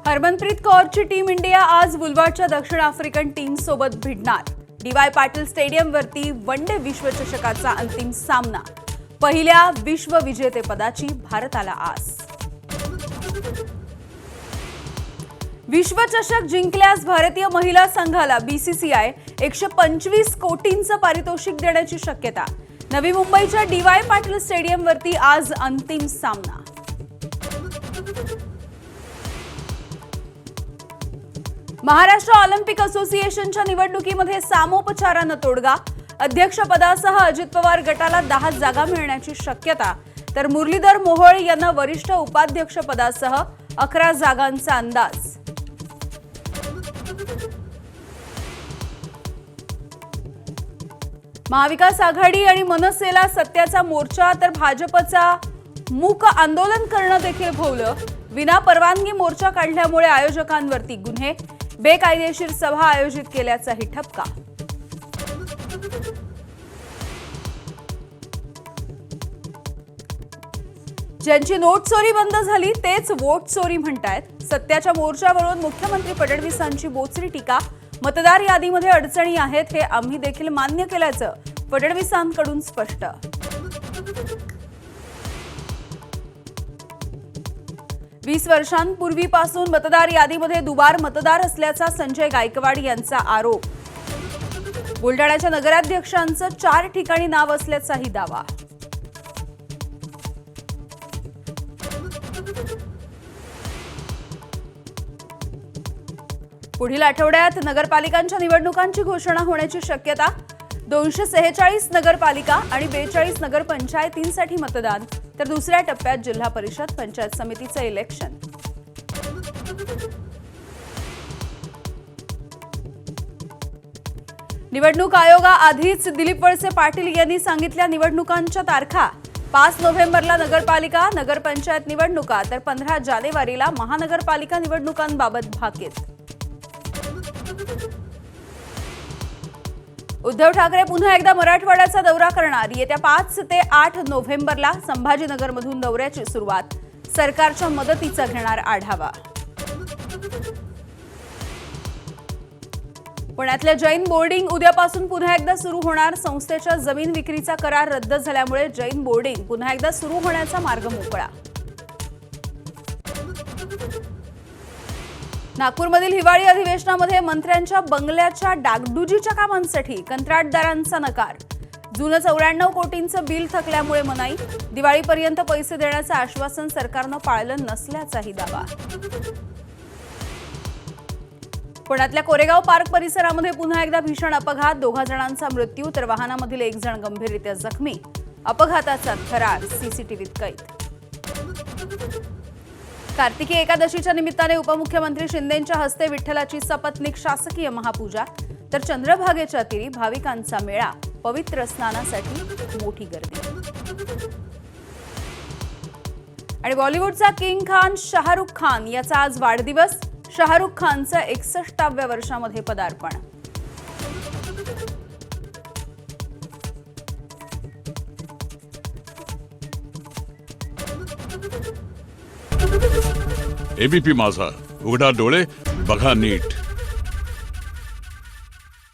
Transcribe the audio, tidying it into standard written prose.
Harmanpreet कौरची team India आज वुलवाच्या दक्षिण African team सोबत भिडणार। डी.वाय. पाटील स्टेडियमवरती वनडे विश्वचषकाचा अंतिम सामना। पहिल्या विश्वविजेतेपदाची भारताला आस। विश्वचषक जिंकल्यास भारतीय महिला संघाला बीसीसीआय 125 कोटींचं पारितोषिक देण्याची शक्यता। नवी मुंबईच्या डी.वाय. पाटील स्टेडियमवरती आज अंतिम सामना। महाराष्ट्र ऑलिम्पिक असोसिएशनच्या निवडणुकीमध्ये सामोपचारानं तोडगा। अध्यक्षपदासह अजित पवार गटाला 10 जागा मिळण्याची शक्यता, तर मुरलीधर मोहोळ यांना वरिष्ठ उपाध्यक्षपदासह 11 जागांचा अंदाज। महाविकास आघाडी आणि मनसेला सत्याचा मोर्चा, तर भाजपचा मूक आंदोलन करणं देखील भोवलं। विना परवानगी मोर्चा काढल्यामुळे आयोजकांवरती गुन्हे, बेकायदेशीर सभा आयोजित केल्याचाही ठपका। ज्यांची नोट चोरी बंद झाली तेच वोट चोरी म्हणतायत। सत्याच्या मोर्चावरून मुख्यमंत्री फडणवीसांची बोचरी टीका। मतदार यादीमध्ये अडचणी आहेत हे आम्ही देखील मान्य केल्याचं फडणवीसांकडून स्पष्ट। वीस वर्षांपूर्वीपासून मतदार यादीमध्ये दुबार मतदार असल्याचा संजय गायकवाड यांचा आरोप। बुलडाण्याच्या नगराध्यक्षांचं 4 ठिकाणी नाव असल्याचाही दावा। पुढील आठवड्यात नगरपालिकांच्या निवडणुकांची घोषणा होण्याची शक्यता। 246 नगरपालिका आणि 42 नगरपंचायतींसाठी मतदान, तर दुसऱ्या टप्प्यात जिल्हा परिषद पंचायत समितीचं इलेक्शन। निवडणूक आयोगाआधीच दिलीप वळसे पाटील यांनी सांगितल्या निवडणुकांच्या तारखा। 5 नोव्हेंबरला नगरपालिका नगरपंचायत निवडणुका, तर 15 जानेवारीला महानगरपालिका निवडणुकांबाबत भाकीत। उद्धव ठाकरे पुन्हा एकदा मराठवाड्याचा दौरा करणार। येत्या 5 ते 8 नोव्हेंबरला संभाजीनगरमधून दौऱ्याची सुरुवात। सरकारच्या मदतीचा घेणार आढावा। पुण्यातल्या जैन बोर्डिंग उद्यापासून पुन्हा एकदा सुरू होणार। संस्थेच्या जमीन विक्रीचा करार रद्द झाल्यामुळे जैन बोर्डिंग पुन्हा एकदा सुरू होण्याचा मार्ग मोकळा। नागपूरमधील हिवाळी अधिवेशनामध्ये मंत्र्यांच्या बंगल्याच्या डागडुजीच्या कामांसाठी कंत्राटदारांचा नकार। जुनं 94 कोटींचं बिल थकल्यामुळे मनाई। दिवाळीपर्यंत पैसे देण्याचं आश्वासन सरकारनं पाळलं नसल्याचाही दावा। पुण्यातल्या कोरेगाव पार्क परिसरामध्ये पुन्हा एकदा भीषण अपघात। 2 जणांचा मृत्यू, तर वाहनामधील 1 जण गंभीररीत्या जखमी। अपघाताचा थरार सीसीटीव्हीत कैद। कार्तिकी एकादशीच्या निमित्ताने उपमुख्यमंत्री शिंदेंच्या हस्ते विठ्ठलाची सपत्नीक शासकीय महापूजा, तर चंद्रभागेच्या तीरी भाविकांचा मेळा। पवित्र स्नानासाठी मोठी गर्दी। आणि बॉलिवूडचा किंग खान शाहरुख खान याचा आज वाढदिवस। शाहरुख खानचं 61व्या वर्षामध्ये पदार्पण। एबीपी माझा, उघडा डोळे बघा नीट।